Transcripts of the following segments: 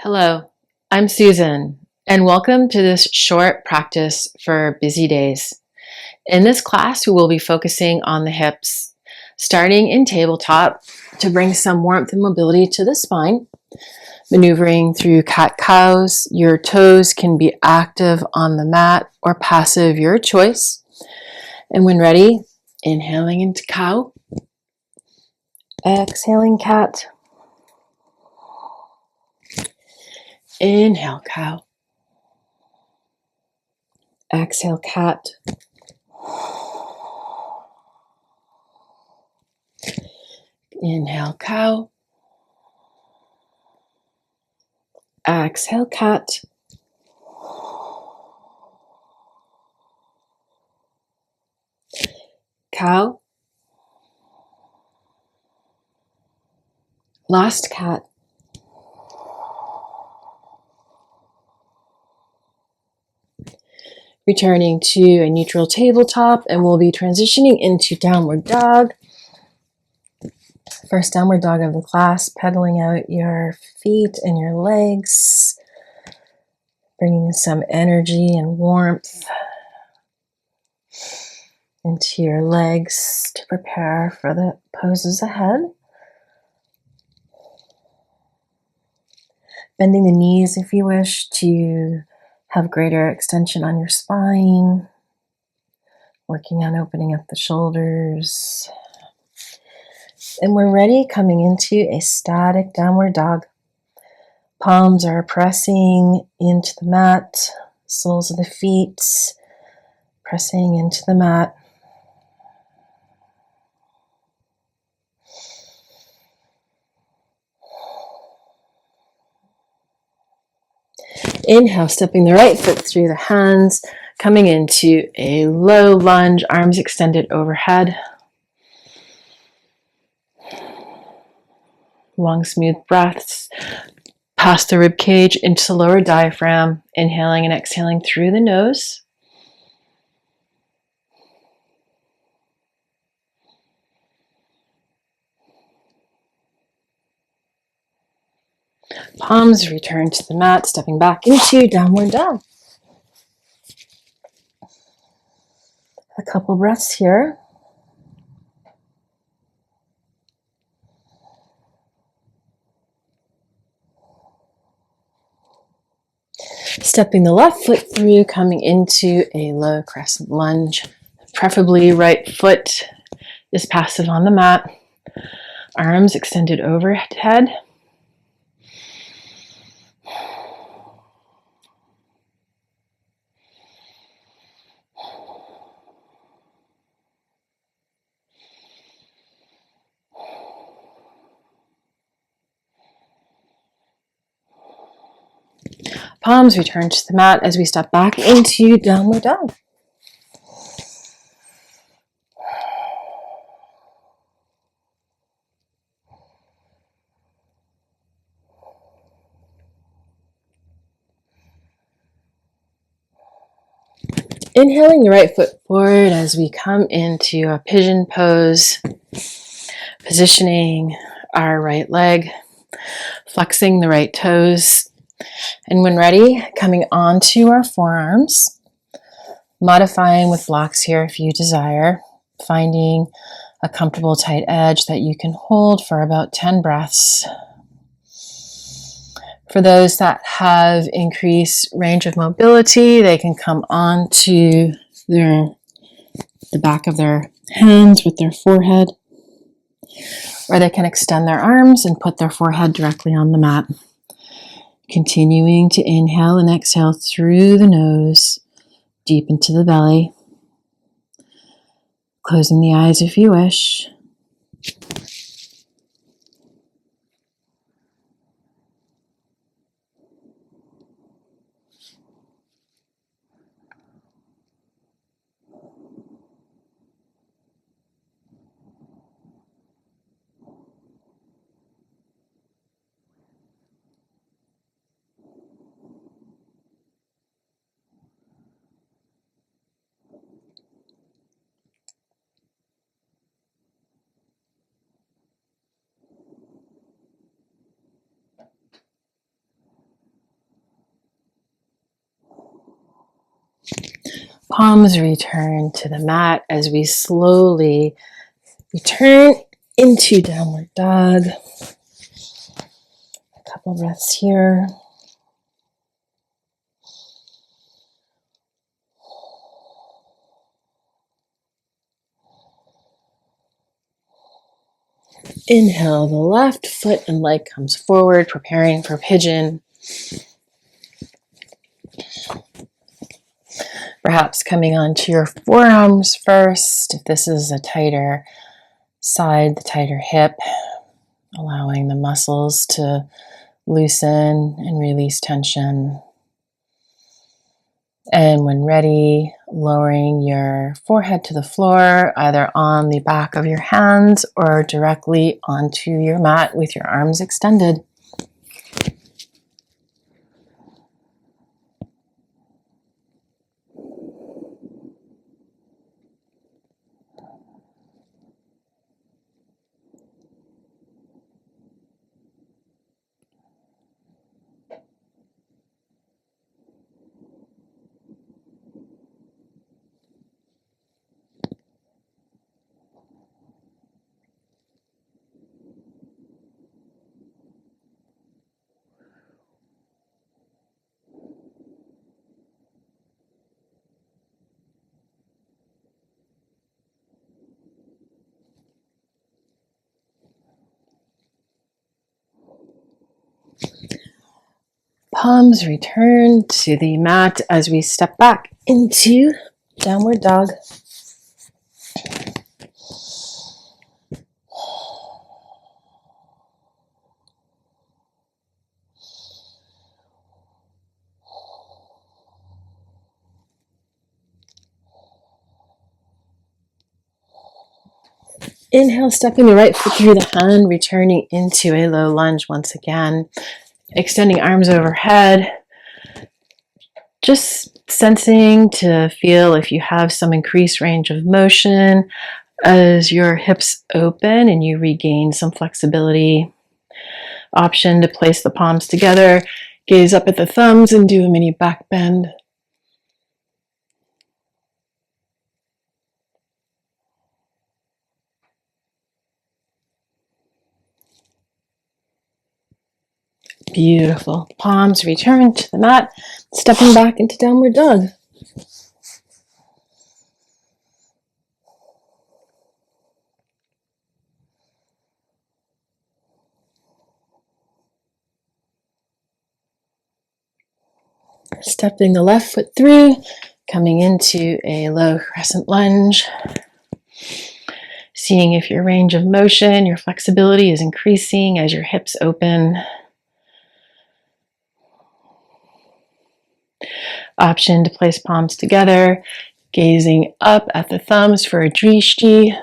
Hello, I'm Susan, and welcome to this short practice for busy days. In this class, we will be focusing on the hips, starting in tabletop to bring some warmth and mobility to the spine. Maneuvering through cat-cows, your toes can be active on the mat or passive, your choice. And when ready, inhaling into cow, exhaling cat. Inhale, cow. Exhale, cat. Inhale, cow. Exhale, cat. Cow. Last cat. Returning to a neutral tabletop, and we'll be transitioning into downward dog. First downward dog of the class, pedaling out your feet and your legs, bringing some energy and warmth into your legs to prepare for the poses ahead. Bending the knees if you wish to have greater extension on your spine, working on opening up the shoulders. And we're ready, coming into a static downward dog. Palms are pressing into the mat, soles of the feet pressing into the mat. Inhale, stepping the right foot through the hands, coming into a low lunge, arms extended overhead. Long, smooth breaths past the rib cage into the lower diaphragm, inhaling and exhaling through the nose. Palms return to the mat, stepping back into downward dog. A couple breaths here. Stepping the left foot through, coming into a low crescent lunge. Preferably right foot is passive on the mat. Arms extended overhead. Palms return to the mat as we step back into downward dog. Inhaling the right foot forward as we come into a pigeon pose, positioning our right leg, flexing the right toes, and when ready, coming onto our forearms, modifying with blocks here if you desire, finding a comfortable tight edge that you can hold for about 10 breaths. For those that have increased range of mobility, they can come onto the back of their hands with their forehead, or they can extend their arms and put their forehead directly on the mat. Continuing to inhale and exhale through the nose, deep into the belly. Closing the eyes if you wish. Palms return to the mat as we slowly return into downward dog. A couple breaths here. Inhale, the left foot and leg comes forward, preparing for pigeon. Perhaps coming onto your forearms first. If this is a tighter side, the tighter hip, allowing the muscles to loosen and release tension. And when ready, lowering your forehead to the floor, either on the back of your hands or directly onto your mat with your arms extended. Palms return to the mat as we step back into downward dog. Inhale, stepping the right foot through the hand, returning into a low lunge once again. Extending arms overhead. Just sensing to feel if you have some increased range of motion as your hips open and you regain some flexibility. Option to place the palms together, gaze up at the thumbs and do a mini back bend. Beautiful. Palms return to the mat, stepping back into downward dog. Stepping the left foot through, coming into a low crescent lunge. Seeing if your range of motion, your flexibility is increasing as your hips open. Option to place palms together, gazing up at the thumbs for a drishti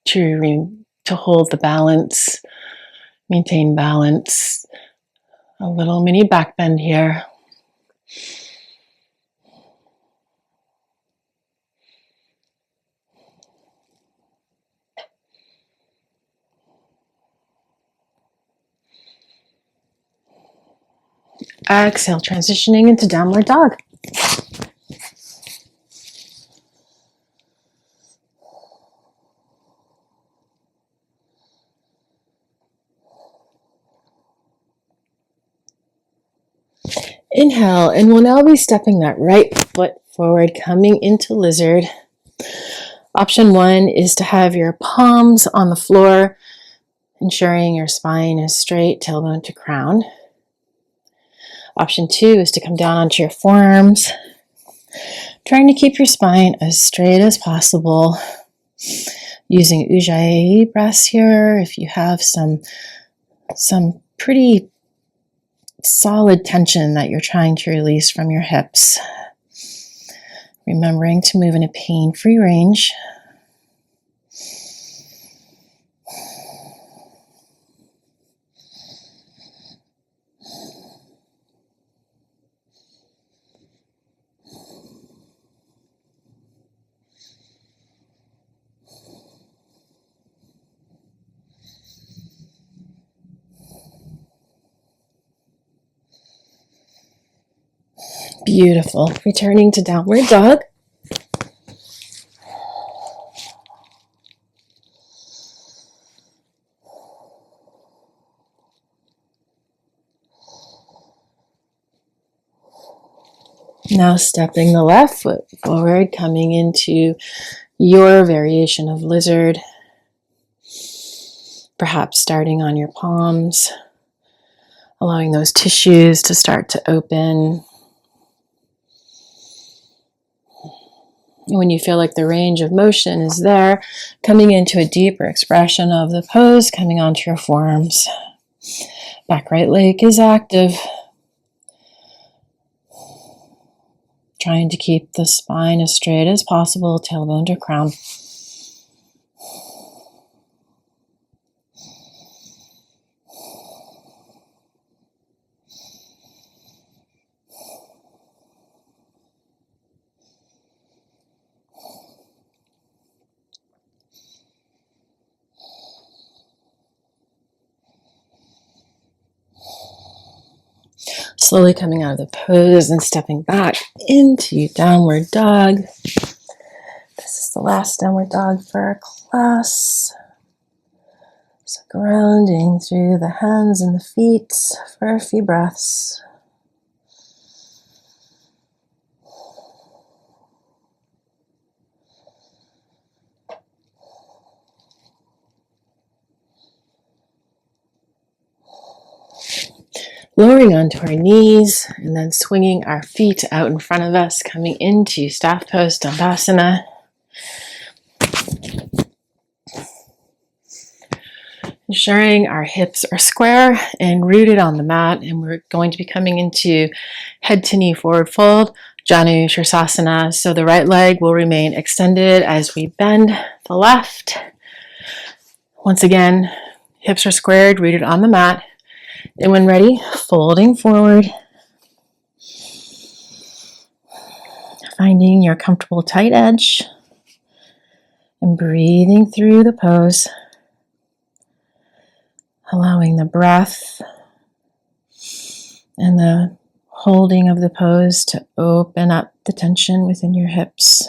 to hold the balance, maintain balance. A little mini back bend here. Exhale, transitioning into downward dog. Inhale, and we'll now be stepping that right foot forward, coming into lizard. Option one is to have your palms on the floor, ensuring your spine is straight, tailbone to crown. Option two is to come down onto your forearms, trying to keep your spine as straight as possible. Using Ujjayi breaths here if you have some pretty solid tension that you're trying to release from your hips. Remembering to move in a pain-free range. Beautiful. Returning to downward dog. Now stepping the left foot forward, coming into your variation of lizard. Perhaps starting on your palms, allowing those tissues to start to open. And when you feel like the range of motion is there, coming into a deeper expression of the pose, coming onto your forearms. Back right leg is active. Trying to keep the spine as straight as possible, tailbone to crown. Slowly coming out of the pose and stepping back into downward dog. This is the last downward dog for our class. So grounding through the hands and the feet for a few breaths. Lowering onto our knees and then swinging our feet out in front of us, coming into staff pose, Dandasana. Ensuring our hips are square and rooted on the mat, and we're going to be coming into head to knee forward fold, Janu Shirsasana. So the right leg will remain extended as we bend the left. Once again, hips are squared, rooted on the mat. And when ready, folding forward. Finding your comfortable tight edge and breathing through the pose. Allowing the breath and the holding of the pose to open up the tension within your hips.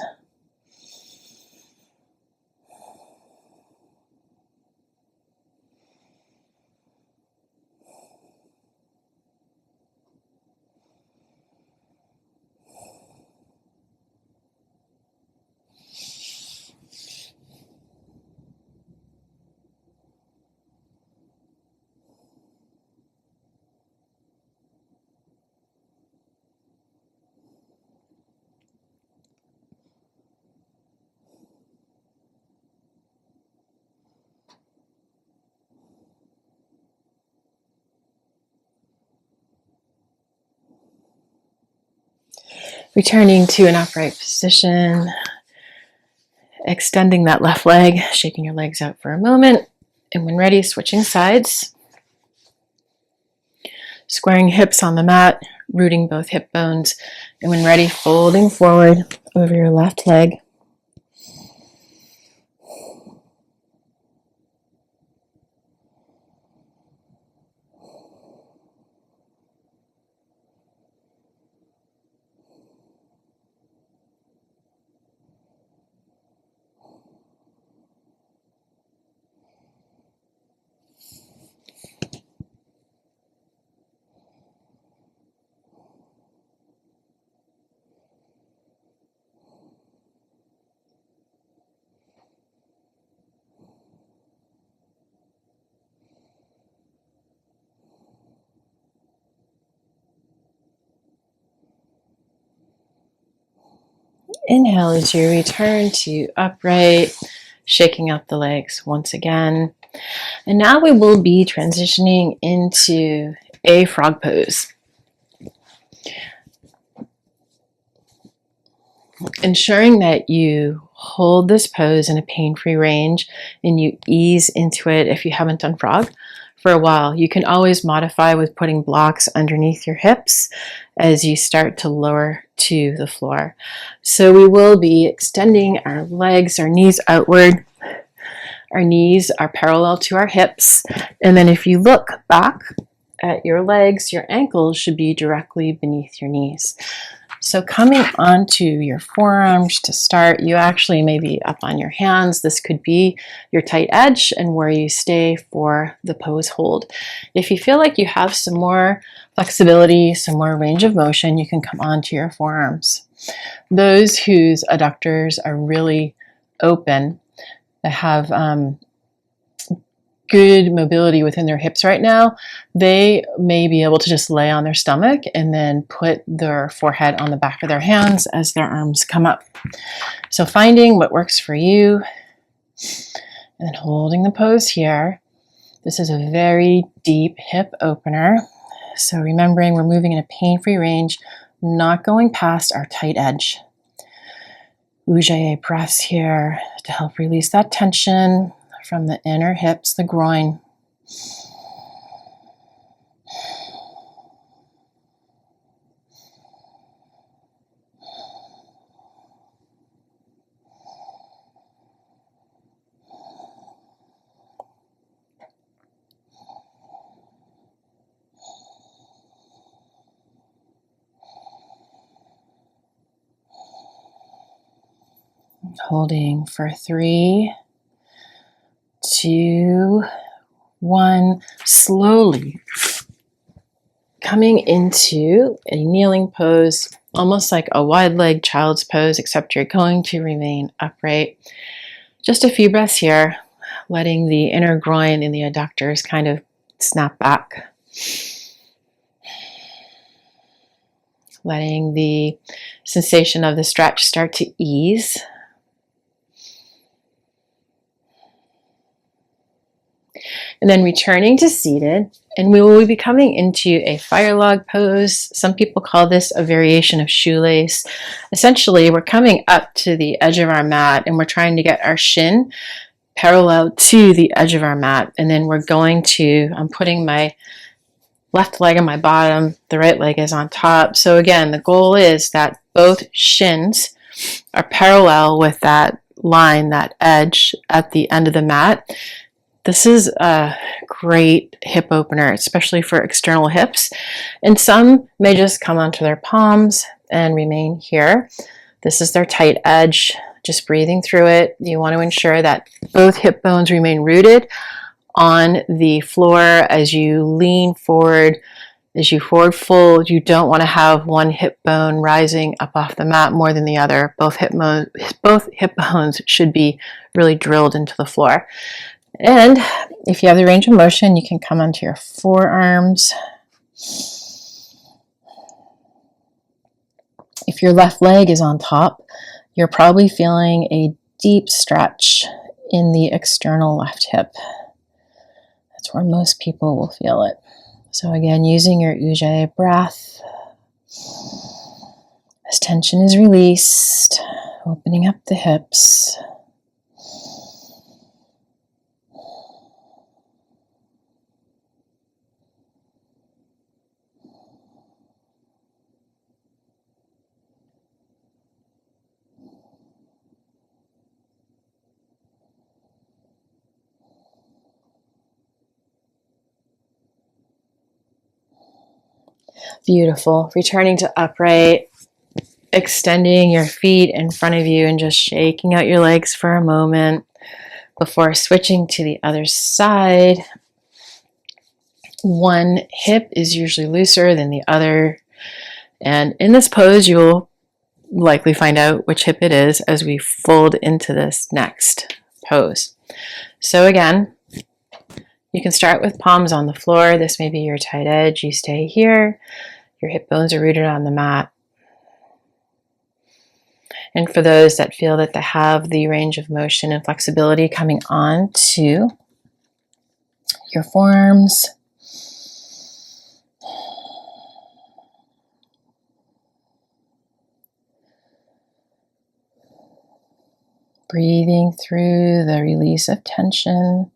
Returning to an upright position, extending that left leg, shaking your legs out for a moment, and when ready, switching sides. Squaring hips on the mat, rooting both hip bones, and when ready, folding forward over your left leg. Inhale as you return to upright, shaking out the legs once again. And now we will be transitioning into a frog pose. Ensuring that you hold this pose in a pain-free range and you ease into it if you haven't done frog for a while. You can always modify with putting blocks underneath your hips as you start to lower to the floor. So we will be extending our legs, our knees outward. Our knees are parallel to our hips. And then if you look back at your legs, your ankles should be directly beneath your knees. So coming onto your forearms to start, you actually may be up on your hands. This could be your tight edge and where you stay for the pose hold. If you feel like you have some more flexibility, some more range of motion, you can come onto your forearms. Those whose adductors are really open, that have good mobility within their hips right now, they may be able to just lay on their stomach and then put their forehead on the back of their hands as their arms come up. So finding what works for you and then holding the pose here. This is a very deep hip opener. So remembering we're moving in a pain-free range, not going past our tight edge. Ujjayi breaths here to help release that tension from the inner hips, the groin. Holding for 3, 2, 1. Slowly coming into a kneeling pose, almost like a wide-legged child's pose, except you're going to remain upright. Just a few breaths here, letting the inner groin and the adductors kind of snap back. Letting the sensation of the stretch start to ease. And then returning to seated, and we will be coming into a Firelog pose. Some people call this a variation of shoelace. Essentially, we're coming up to the edge of our mat and we're trying to get our shin parallel to the edge of our mat. And then we're going to, I'm putting my left leg on my bottom, the right leg is on top. So again, the goal is that both shins are parallel with that line, that edge at the end of the mat. This is a great hip opener, especially for external hips. And some may just come onto their palms and remain here. This is their tight edge, just breathing through it. You want to ensure that both hip bones remain rooted on the floor as you lean forward. As you forward fold, you don't want to have one hip bone rising up off the mat more than the other. Both hip bones should be really drilled into the floor. And if you have the range of motion, you can come onto your forearms. If your left leg is on top, you're probably feeling a deep stretch in the external left hip. That's where most people will feel it. So again, using your Ujjayi breath, as tension is released, opening up the hips. Beautiful. Returning to upright, extending your feet in front of you and just shaking out your legs for a moment before switching to the other side. One hip is usually looser than the other. And in this pose, you'll likely find out which hip it is as we fold into this next pose. So again, you can start with palms on the floor. This may be your tight edge. You stay here. Your hip bones are rooted on the mat. And for those that feel that they have the range of motion and flexibility, coming on to your forearms. Breathing through the release of tension.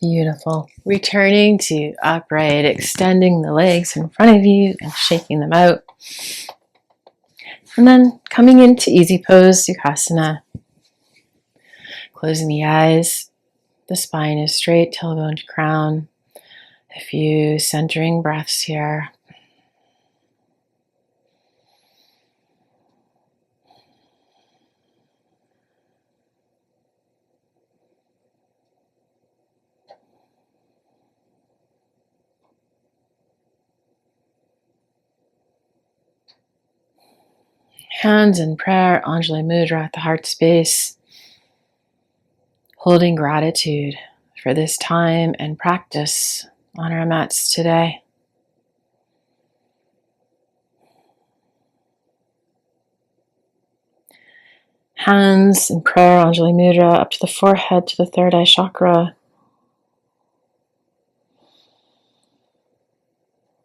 Beautiful. Returning to upright, extending the legs in front of you and shaking them out. And then coming into easy pose, Sukhasana. Closing the eyes. The spine is straight, tailbone to crown. A few centering breaths here. Hands in prayer, Anjali Mudra at the heart space. Holding gratitude for this time and practice on our mats today. Hands in prayer, Anjali Mudra, up to the forehead, to the third eye chakra.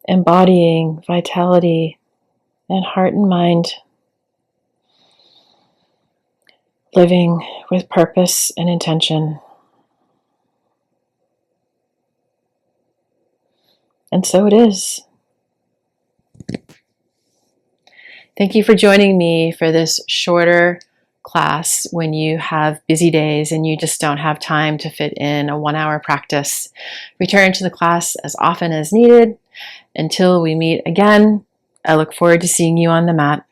Embodying vitality and heart and mind. Living with purpose and intention. And so it is. Thank you for joining me for this shorter class when you have busy days and you just don't have time to fit in a 1-hour practice. Return to the class as often as needed. Until we meet again, I look forward to seeing you on the mat.